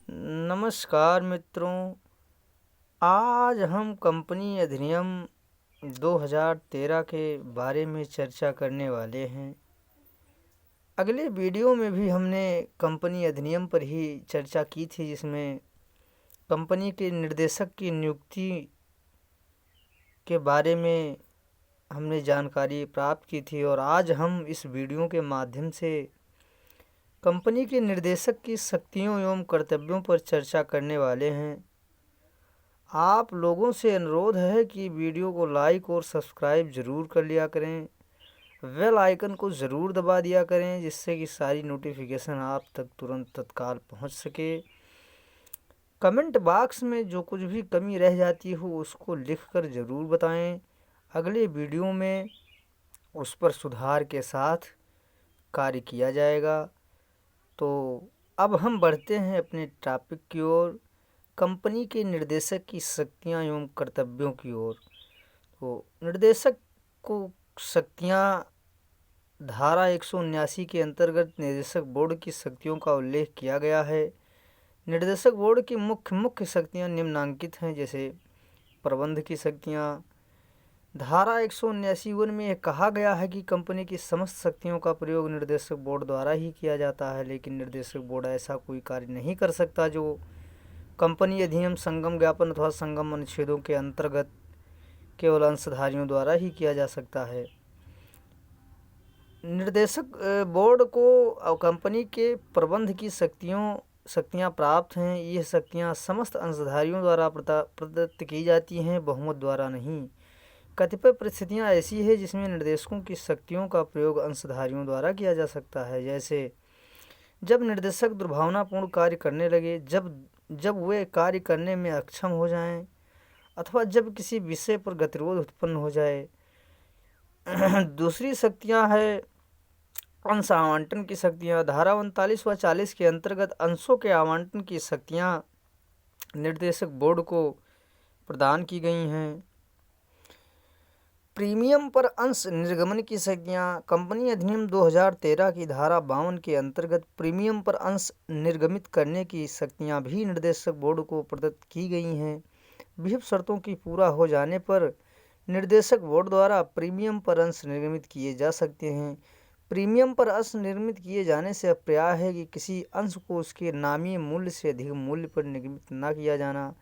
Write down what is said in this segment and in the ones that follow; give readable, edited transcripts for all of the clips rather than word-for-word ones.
नमस्कार मित्रों। आज हम कंपनी अधिनियम 2013 के बारे में चर्चा करने वाले हैं। अगले वीडियो में भी हमने कंपनी अधिनियम पर ही चर्चा की थी, जिसमें कंपनी के निर्देशक की नियुक्ति के बारे में हमने जानकारी प्राप्त की थी। और आज हम इस वीडियो के माध्यम से कंपनी के निर्देशक की शक्तियों एवं कर्तव्यों पर चर्चा करने वाले हैं। आप लोगों से अनुरोध है कि वीडियो को लाइक और सब्सक्राइब ज़रूर कर लिया करें, बेल आइकन को ज़रूर दबा दिया करें, जिससे कि सारी नोटिफिकेशन आप तक तुरंत तत्काल पहुंच सके। कमेंट बॉक्स में जो कुछ भी कमी रह जाती हो उसको लिखकर ज़रूर बताएं। अगले वीडियो में उस पर सुधार के साथ कार्य किया जाएगा। तो अब हम बढ़ते हैं अपने टॉपिक की ओर, कंपनी के निर्देशक की शक्तियां एवं कर्तव्यों की ओर। तो निर्देशक को शक्तियां धारा 179 के अंतर्गत निर्देशक बोर्ड की शक्तियों का उल्लेख किया गया है। निर्देशक बोर्ड की मुख्य शक्तियां निम्नांकित हैं, जैसे प्रबंध की शक्तियां। धारा 179(1) में कहा गया है कि कंपनी की समस्त शक्तियों का प्रयोग निर्देशक बोर्ड द्वारा ही किया जाता है, लेकिन निर्देशक बोर्ड ऐसा कोई कार्य नहीं कर सकता जो कंपनी अधिनियम संगम ज्ञापन अथवा संगम अनुच्छेदों के अंतर्गत केवल अंशधारियों द्वारा ही किया जा सकता है। निर्देशक बोर्ड को कंपनी के प्रबंध की शक्तियां प्राप्त हैं। ये शक्तियां समस्त अंशधारियों द्वारा प्रदत्त की जाती हैं, बहुमत द्वारा नहीं। कतिपय परिस्थितियां ऐसी है जिसमें निर्देशकों की शक्तियों का प्रयोग अंशधारियों द्वारा किया जा सकता है, जैसे जब निर्देशक दुर्भावनापूर्ण कार्य करने लगे, जब वे कार्य करने में अक्षम हो जाएं, अथवा जब किसी विषय पर गतिरोध उत्पन्न हो जाए। दूसरी शक्तियां है अंश आवंटन की शक्तियां। धारा 39 व 40 के अंतर्गत अंशों के आवंटन की शक्तियां निर्देशक बोर्ड को प्रदान की गई हैं। प्रीमियम पर अंश निर्गमन की शक्तियां। कंपनी अधिनियम 2013 की धारा 52 के अंतर्गत प्रीमियम पर अंश निर्गमित करने की शक्तियां भी निर्देशक बोर्ड को प्रदत्त की गई हैं। विभिन्न शर्तों की पूरा हो जाने पर निर्देशक बोर्ड द्वारा प्रीमियम पर अंश निर्गमित किए जा सकते हैं। प्रीमियम पर अंश निर्गमित किए जाने से अभिप्राय है कि किसी अंश को उसके नामी मूल्य से अधिक मूल्य पर निर्गमित न किया जाना।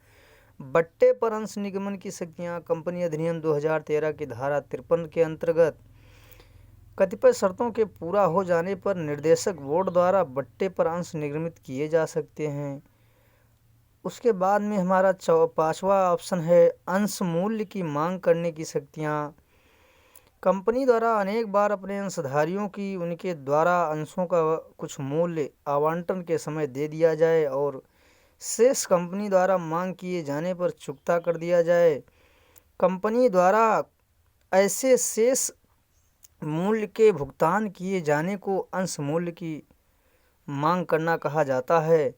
बट्टे पर अंश निगमन की शक्तियां। कंपनी अधिनियम 2013 की धारा 53 के अंतर्गत कतिपय शर्तों के पूरा हो जाने पर निर्देशक बोर्ड द्वारा बट्टे पर अंश निर्गमित किए जा सकते हैं। उसके बाद में हमारा 5वां ऑप्शन है अंश मूल्य की मांग करने की शक्तियां। कंपनी द्वारा अनेक बार अपने अंशधारियों की उनके द्वारा अंशों का कुछ मूल्य आवंटन के समय दे दिया जाए और शेष कंपनी द्वारा मांग किए जाने पर चुकता कर दिया जाए। कंपनी द्वारा ऐसे शेष मूल्य के भुगतान किए जाने को अंश मूल्य की मांग करना कहा जाता है।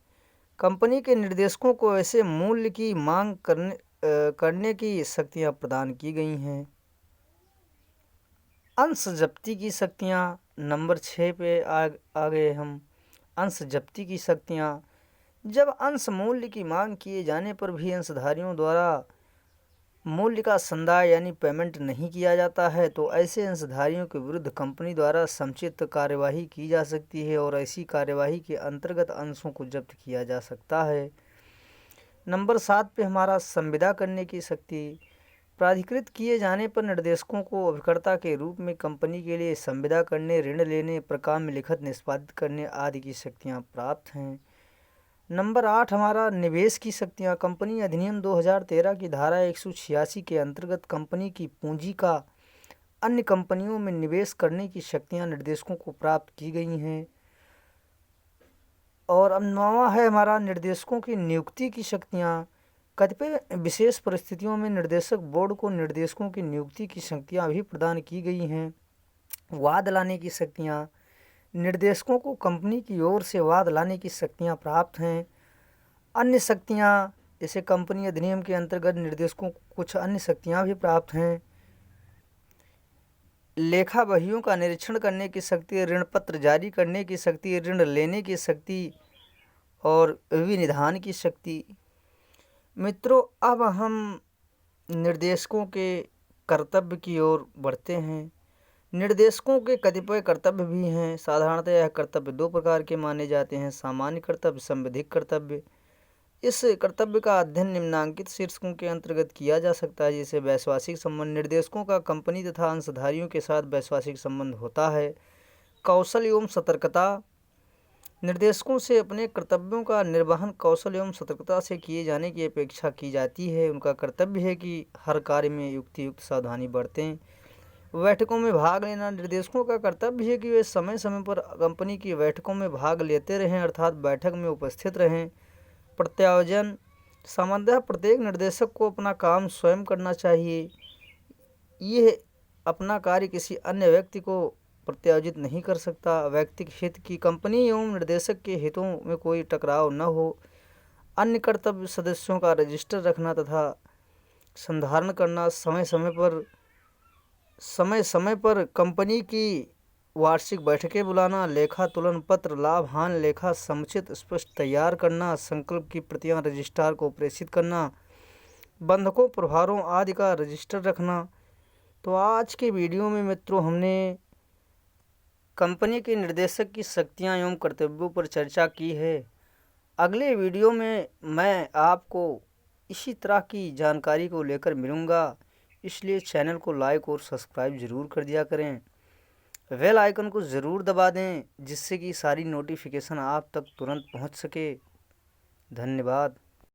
कंपनी के निर्देशकों को ऐसे मूल्य की मांग करने की शक्तियां प्रदान की गई हैं। अंश जब्ती की शक्तियां। नंबर 6 पे आ गए हम। अंश जब्ती की शक्तियां। जब अंश मूल्य की मांग किए जाने पर भी अंशधारियों द्वारा मूल्य का संदाय यानी पेमेंट नहीं किया जाता है, तो ऐसे अंशधारियों के विरुद्ध कंपनी द्वारा समुचित कार्यवाही की जा सकती है और ऐसी कार्यवाही के अंतर्गत अंशों को जब्त किया जा सकता है। नंबर 7 पे हमारा संविदा करने की शक्ति। प्राधिकृत किए जाने पर निर्देशकों को अभिकर्ता के रूप में कंपनी के लिए संविदा करने, ऋण लेने, प्रकार में लिखत निष्पादित करने आदि की शक्तियाँ प्राप्त हैं। नंबर 8 हमारा निवेश की शक्तियाँ। कंपनी अधिनियम 2013 की धारा 186 के अंतर्गत कंपनी की पूंजी का अन्य कंपनियों में निवेश करने की शक्तियाँ निर्देशकों को प्राप्त की गई हैं। और अब 9वां है हमारा निर्देशकों की नियुक्ति की शक्तियाँ। कतिपय विशेष परिस्थितियों में निर्देशक बोर्ड को निर्देशकों की नियुक्ति की शक्तियाँ भी प्रदान की गई हैं। वाद लाने की शक्तियाँ। निर्देशकों को कंपनी की ओर से वाद लाने की शक्तियां प्राप्त हैं। अन्य शक्तियां, जैसे कंपनी अधिनियम के अंतर्गत निर्देशकों को कुछ अन्य शक्तियां भी प्राप्त हैं। लेखा बहियों का निरीक्षण करने की शक्ति, ऋण पत्र जारी करने की शक्ति, ऋण लेने की शक्ति और विनिधान की शक्ति। मित्रों, अब हम निर्देशकों के कर्तव्य की ओर बढ़ते हैं। निर्देशकों के कतिपय कर्तव्य भी हैं। साधारणतः यह कर्तव्य दो प्रकार के माने जाते हैं: सामान्य कर्तव्य, संविधिक कर्तव्य। इस कर्तव्य का अध्ययन निम्नांकित शीर्षकों के अंतर्गत किया जा सकता है, जैसे वैश्वासिक संबंध। निर्देशकों का कंपनी तथा अंशधारियों के साथ वैश्वासिक संबंध होता है। कौशल एवं सतर्कता। निर्देशकों से अपने कर्तव्यों का निर्वहन कौशल एवं सतर्कता से किए जाने की अपेक्षा की जाती है। उनका कर्तव्य है कि हर कार्य में युक्त सावधानी बरतें। बैठकों में भाग लेना। निर्देशकों का कर्तव्य है कि वे समय समय पर कंपनी की बैठकों में भाग लेते रहें, अर्थात बैठक में उपस्थित रहें। प्रत्यायोजन। सामान्यतः प्रत्येक निर्देशक को अपना काम स्वयं करना चाहिए। यह अपना कार्य किसी अन्य व्यक्ति को प्रत्यायोजित नहीं कर सकता। व्यक्तिगत हित की कंपनी एवं निर्देशक के हितों में कोई टकराव न हो। अन्य कर्तव्य सदस्यों का रजिस्टर रखना तथा संधारण करना। समय समय पर कंपनी की वार्षिक बैठकें बुलाना। लेखा तुलन पत्र, लाभ हानि लेखा समुचित स्पष्ट तैयार करना। संकल्प की प्रतियां रजिस्ट्रार को प्रेषित करना। बंधकों, प्रभारों आदि का रजिस्टर रखना। तो आज के वीडियो में मित्रों हमने कंपनी के निर्देशक की शक्तियां एवं कर्तव्यों पर चर्चा की है। अगले वीडियो में मैं आपको इसी तरह की जानकारी को लेकर मिलूँगा, इसलिए चैनल को लाइक और सब्सक्राइब ज़रूर कर दिया करें। बेल आइकन को ज़रूर दबा दें, जिससे कि सारी नोटिफिकेशन आप तक तुरंत पहुंच सके। धन्यवाद।